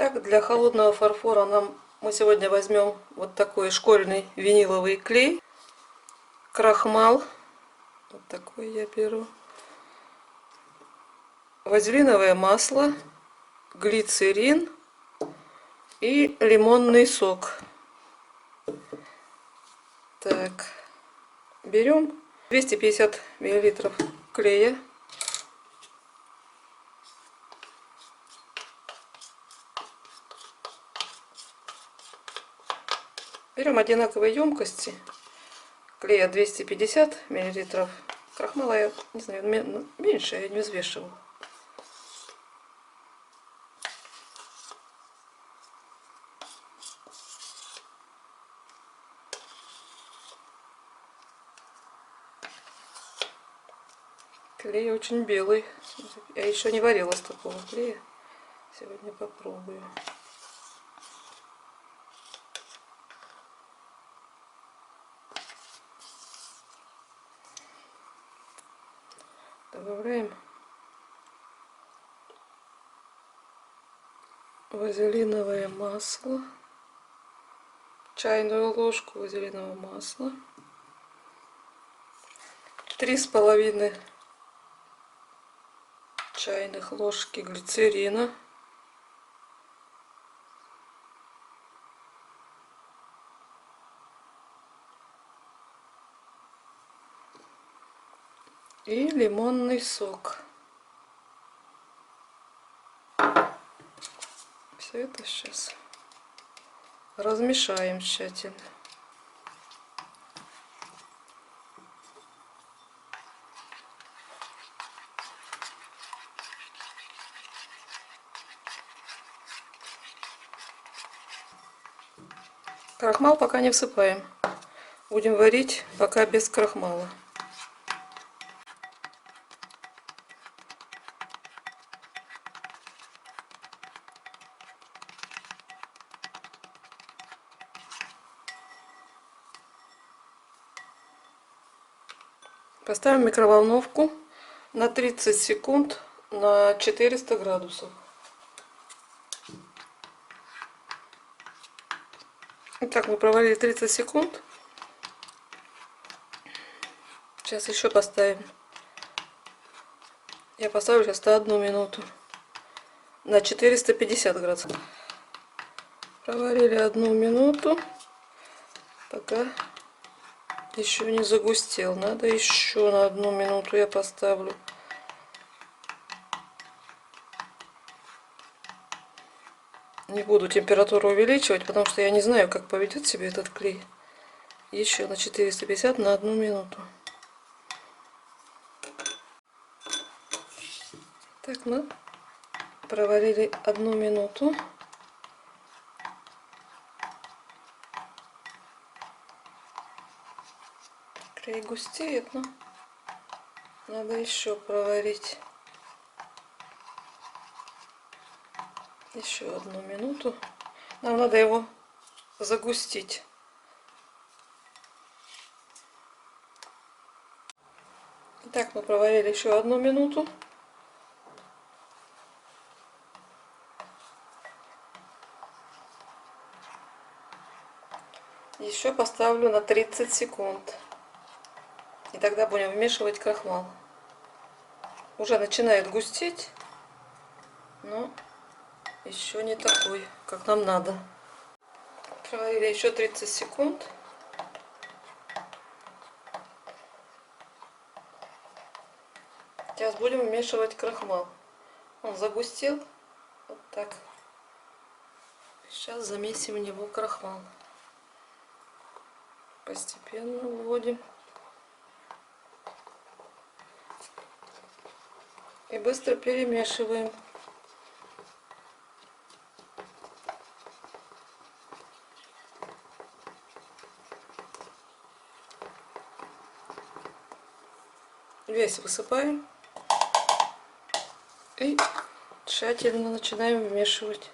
Так, для холодного фарфора мы сегодня возьмем вот такой школьный виниловый клей, крахмал, вот такой я беру, вазелиновое масло, глицерин и лимонный сок. Так, берем 250 миллилитров клея. Берем одинаковые емкости. Клея 250 миллилитров. Крахмала я не знаю, меньше, я не взвешивала. Клей очень белый. Я еще не варила с такого клея. Сегодня попробую. Добавляем вазелиновое масло. Чайную ложку вазелинового масла. 3,5 чайных ложки глицерина. И лимонный сок. Все это сейчас размешаем тщательно. Крахмал пока не всыпаем. Будем варить пока без крахмала. Поставим микроволновку на 30 секунд на 400 градусов. Итак, мы проварили 30 секунд. Сейчас еще поставим. Я поставлю сейчас 1 минуту на 450 градусов. Проварили 1 минуту, пока еще не загустел. Надо еще на 1 минуту я поставлю. Не буду температуру увеличивать, потому что я не знаю, как поведет себя этот клей. Еще на 450 на 1 минуту. Так, мы проварили 1 минуту. Клей густеет, но надо еще проварить. Еще 1 минуту. Нам надо его загустить. Итак, мы проварили еще 1 минуту. Еще поставлю на 30 секунд. И тогда будем вмешивать крахмал. Уже начинает густеть, но еще не такой, как нам надо. Проварили еще 30 секунд. Сейчас будем вмешивать крахмал. Он загустел. Вот так. Сейчас замесим в него крахмал. Постепенно вводим. И быстро перемешиваем. Весь высыпаем. И тщательно начинаем вмешивать.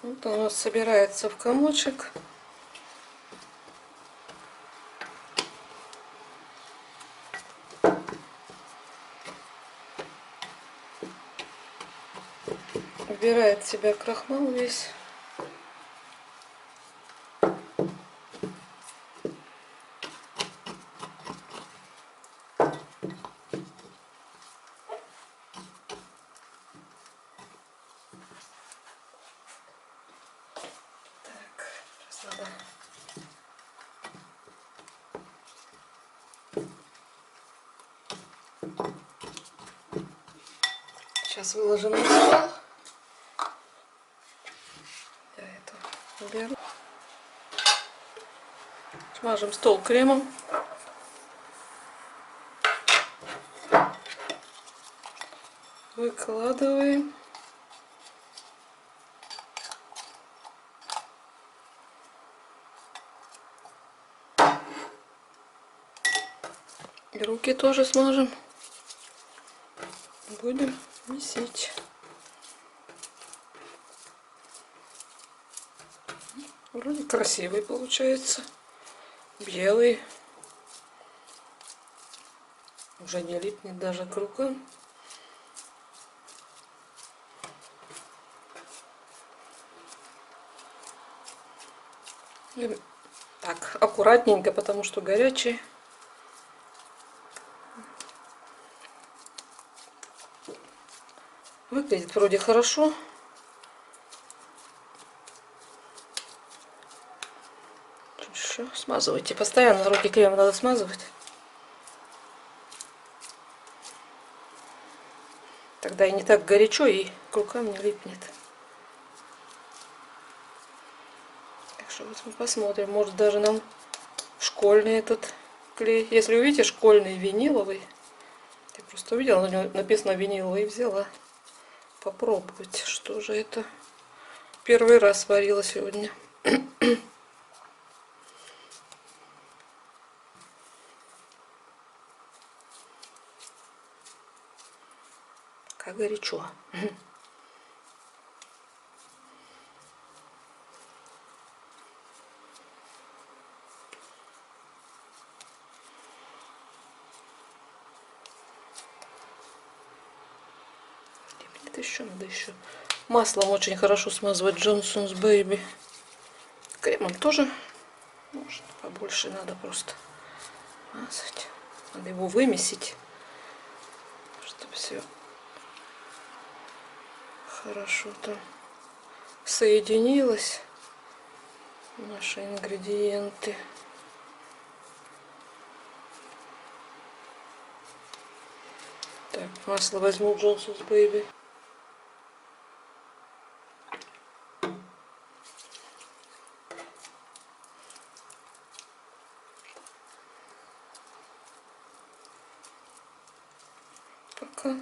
Вот он у нас собирается в комочек. Убирает в себя крахмал весь. Сейчас выложим на стол. Я это уберу. Смажем стол кремом. Выкладываем. И руки тоже смажем. Будем месить. Вроде красивый получается. Белый. Уже не липнет даже к рукам. И так, аккуратненько, потому что горячий. Выглядит вроде хорошо. Еще смазывайте. Постоянно руки кремом надо смазывать. Тогда и не так горячо, и к рукам не липнет. Так что вот мы посмотрим. Может даже нам школьный этот клей. Если увидите школьный виниловый. Я просто увидела, на нем написано виниловый, и взяла. Попробовать, что же это. Первый раз варила сегодня. Как горячо. Еще надо еще маслом очень хорошо смазывать Johnson's Baby. Кремом тоже, может, побольше надо просто мазать. Надо его вымесить, чтобы все хорошо там соединилось. Наши ингредиенты. Так, масло возьму Johnson's Baby. Пока.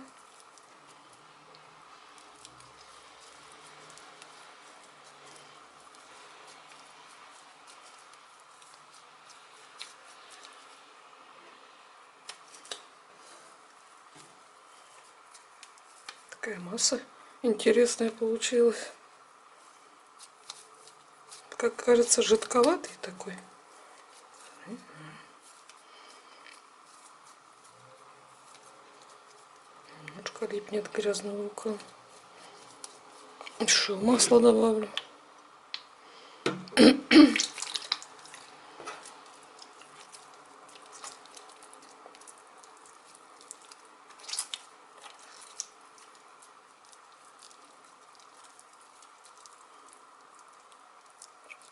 Такая масса интересная получилась. Как кажется, жидковатый такой. Немножко липнет к грязным рукам. Еще масло добавлю.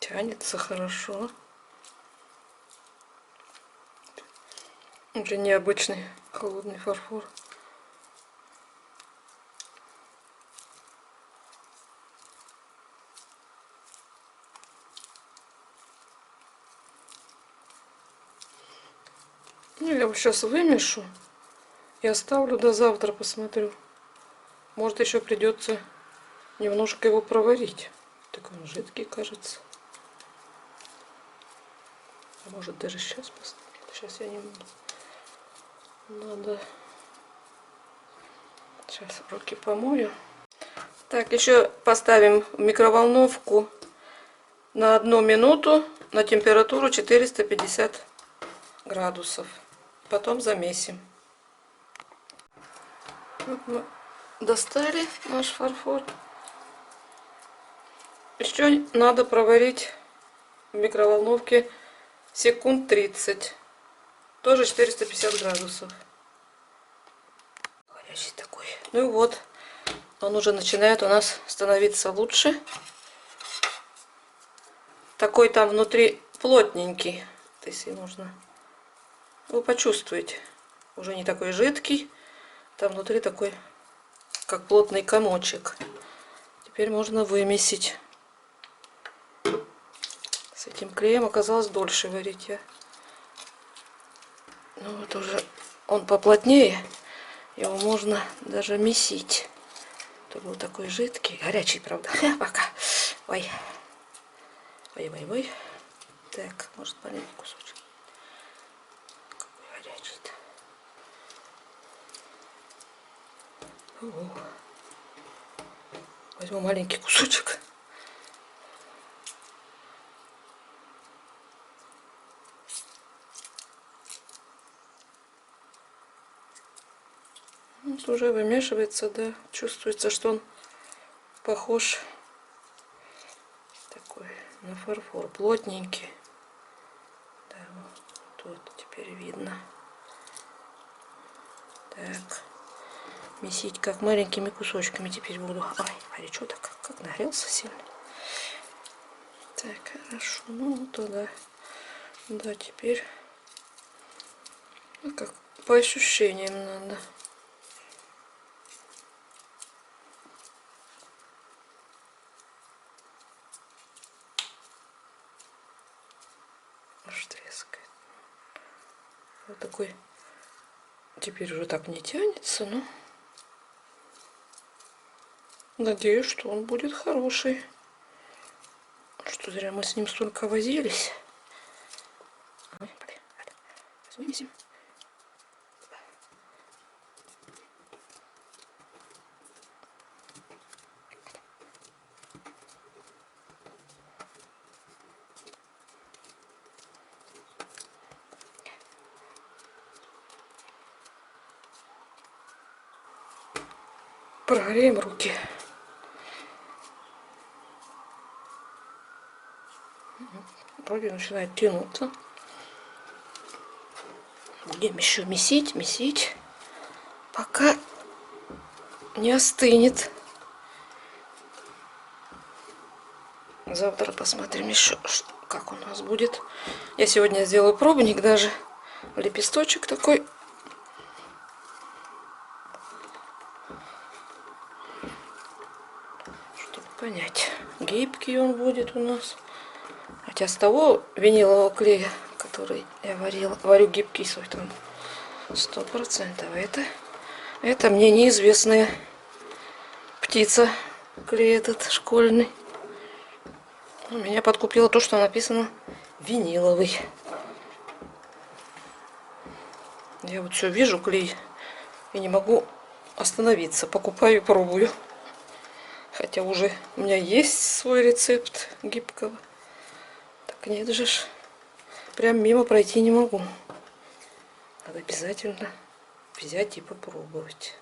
Тянется хорошо. Уже необычный холодный фарфор. Ну, я его сейчас вымешу и оставлю до завтра, посмотрю. Может, еще придется немножко его проварить. Так он жидкий, кажется. А может, даже сейчас поставить. Сейчас я не буду. Надо. Сейчас руки помою. Так, еще поставим в микроволновку на 1 минуту на температуру 450 градусов. Потом замесим. Вот мы достали наш фарфор. Еще надо проварить в микроволновке секунд 30. Тоже 450 градусов. Горячий такой. Ну и вот. Он уже начинает у нас становиться лучше. Такой там внутри плотненький. Если можно. Вы почувствуете. Уже не такой жидкий. Там внутри такой, как плотный комочек. Теперь можно вымесить. С этим клеем оказалось дольше варить я. Ну вот уже он поплотнее. Его можно даже месить. Это был такой жидкий, горячий, правда. Пока. Ой. Ой. Так, может маленький кусочек. Какой горячий-то. Возьму маленький кусочек. Вот уже вымешивается, да. Чувствуется, что он похож такой на фарфор, плотненький. Да, вот теперь видно. Так, месить как маленькими кусочками теперь буду. Ой, горячо так, как нагрелся сильно. Так, хорошо, ну вот туда. Да, теперь ну, как по ощущениям надо. Аж трескает. Вот такой. Теперь уже так не тянется, но надеюсь, что он будет хороший. Что зря мы с ним столько возились. Ой, блин, вымесим. Прогреем руки. Вроде начинает тянуться. Будем еще месить, пока не остынет. Завтра посмотрим еще, как у нас будет. Я сегодня сделаю пробник даже. Лепесточек такой. Чтобы понять, гибкий он будет у нас. Хотя с того винилового клея, который я варю гибкий свой там 100%. Это мне неизвестная птица, клей этот школьный. Меня подкупило то, что написано виниловый. Я вот все вижу клей и не могу остановиться. Покупаю и пробую. Хотя уже у меня есть свой рецепт гибкого. Так нет же ж. Прям мимо пройти не могу. Надо обязательно взять и попробовать.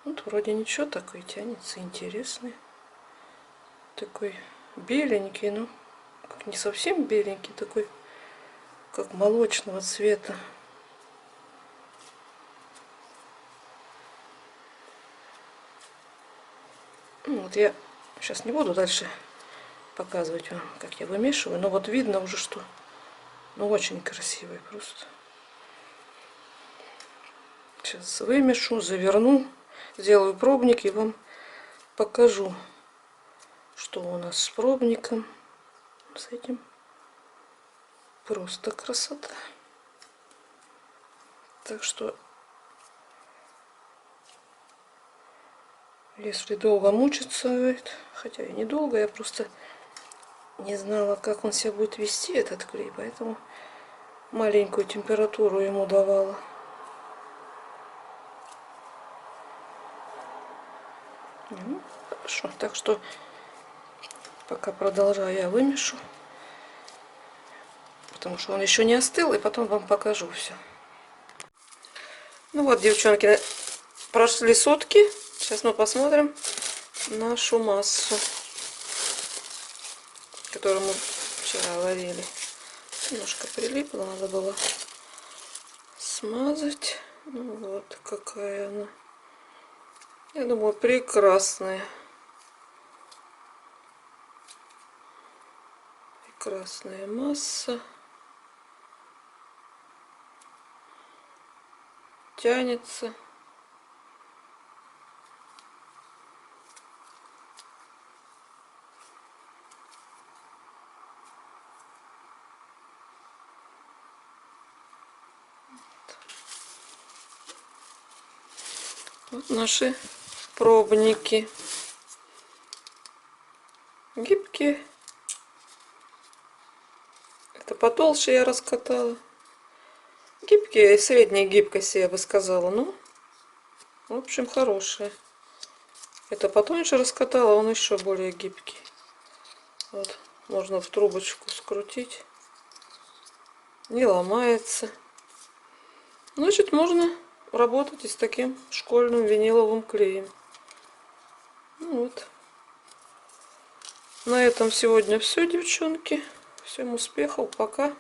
Вот вроде ничего, такой тянется, интересный. Такой беленький, но не совсем беленький, такой как молочного цвета. Ну, вот я сейчас не буду дальше показывать вам, как я вымешиваю, но вот видно уже, что ну очень красивый просто. Сейчас вымешу, заверну, сделаю пробник и вам покажу, что у нас с пробником. С этим просто красота. Так что, если долго мучиться, хотя и недолго, я просто не знала, как он себя будет вести, этот клей, поэтому маленькую температуру ему давала. Ну, хорошо. Так что пока продолжаю, я вымешу. Потому что он еще не остыл, и потом вам покажу все. Ну вот, девчонки, прошли сутки. Сейчас мы посмотрим нашу массу, которую мы вчера варили. Немножко прилипло, надо было смазать. Ну вот какая она. Я думаю, прекрасная. Прекрасная масса. Тянется. Вот наши пробники. Гибкие. Это потолще я раскатала. Гибкие и средней гибкости, я бы сказала. Ну, в общем, хорошие. Это потоньше раскатала, он еще более гибкий. Вот, можно в трубочку скрутить. Не ломается. Значит, можно работать и с таким школьным виниловым клеем. Ну вот. На этом сегодня все, девчонки. Всем успехов. Пока.